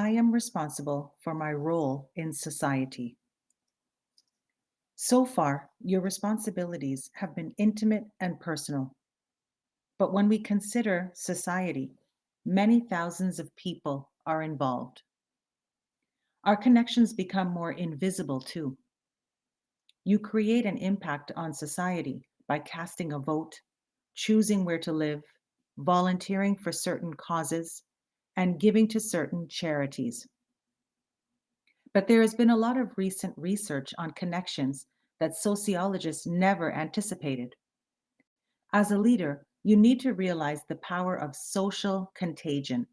I am responsible for my role in society. So far, your responsibilities have been intimate and personal. But when we consider society, many thousands of people are involved. Our connections become more invisible too. You create an impact on society by casting a vote, choosing where to live, volunteering for certain causes, and giving to certain charities. But there has been a lot of recent research on connections that sociologists never anticipated. As a leader, you need to realize the power of social contagion,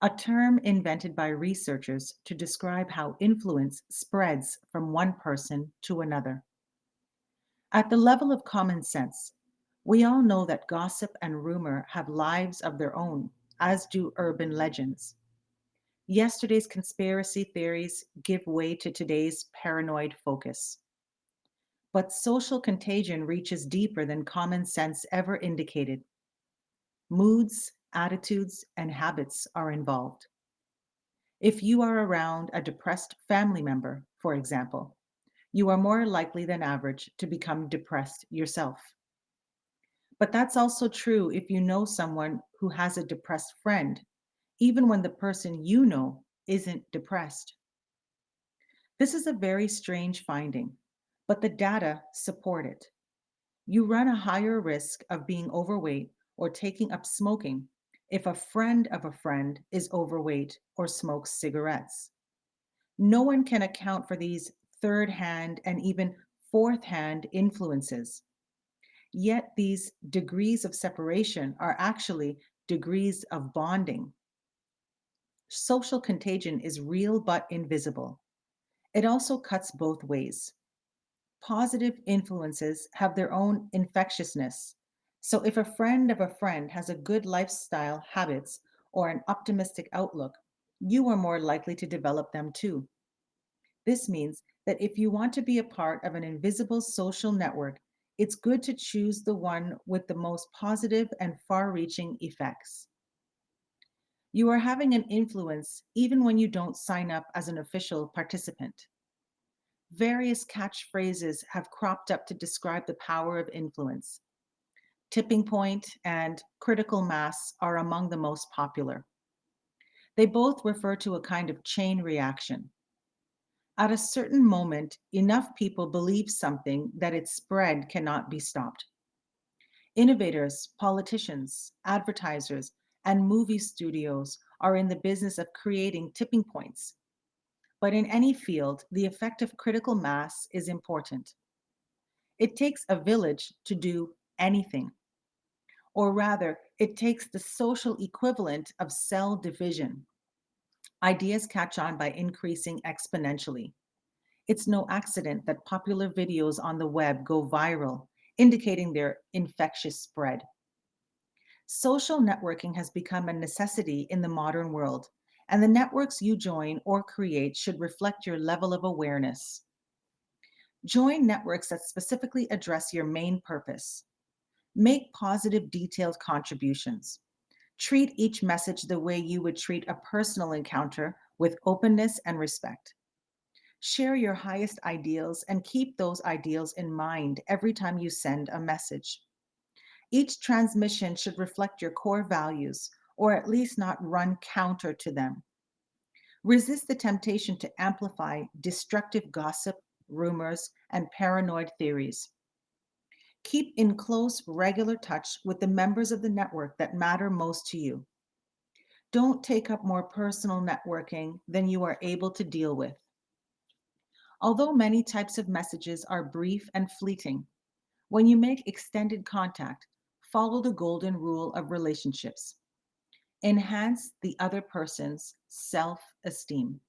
a term invented by researchers to describe how influence spreads from one person to another. At the level of common sense, we all know that gossip and rumor have lives of their own, as do urban legends. Yesterday's conspiracy theories give way to today's paranoid focus. But social contagion reaches deeper than common sense ever indicated. Moods, attitudes, and habits are involved. If you are around a depressed family member, for example, you are more likely than average to become depressed yourself. But that's also true if you know someone who has a depressed friend, even when the person you know isn't depressed. This is a very strange finding, but the data support it. You run a higher risk of being overweight or taking up smoking if a friend of a friend is overweight or smokes cigarettes. No one can account for these third hand and even fourth hand influences. Yet these degrees of separation are actually degrees of bonding. Social contagion is real but invisible. It also cuts both ways. Positive influences have their own infectiousness. So if a friend of a friend has a good lifestyle habits or an optimistic outlook, you are more likely to develop them too. This means that if you want to be a part of an invisible social network, it's good to choose the one with the most positive and far reaching effects. You are having an influence even when you don't sign up as an official participant. Various catchphrases have cropped up to describe the power of influence. Tipping point and critical mass are among the most popular. They both refer to a kind of chain reaction. At a certain moment, enough people believe something that its spread cannot be stopped. Innovators, politicians, advertisers, and movie studios are in the business of creating tipping points. But in any field, the effect of critical mass is important. It takes a village to do anything, or rather, it takes the social equivalent of cell division. Ideas catch on by increasing exponentially. It's no accident that popular videos on the web go viral, indicating their infectious spread. Social networking has become a necessity in the modern world, and the networks you join or create should reflect your level of awareness. Join networks that specifically address your main purpose. Make positive, detailed contributions. Treat each message the way you would treat a personal encounter with openness and respect. Share your highest ideals and keep those ideals in mind every time you send a message. Each transmission should reflect your core values, or at least not run counter to them. Resist the temptation to amplify destructive gossip, rumors, and paranoid theories. Keep in close, regular touch with the members of the network that matter most to you. Don't take up more personal networking than you are able to deal with. Although many types of messages are brief and fleeting, when you make extended contact, follow the golden rule of relationships. Enhance the other person's self esteem.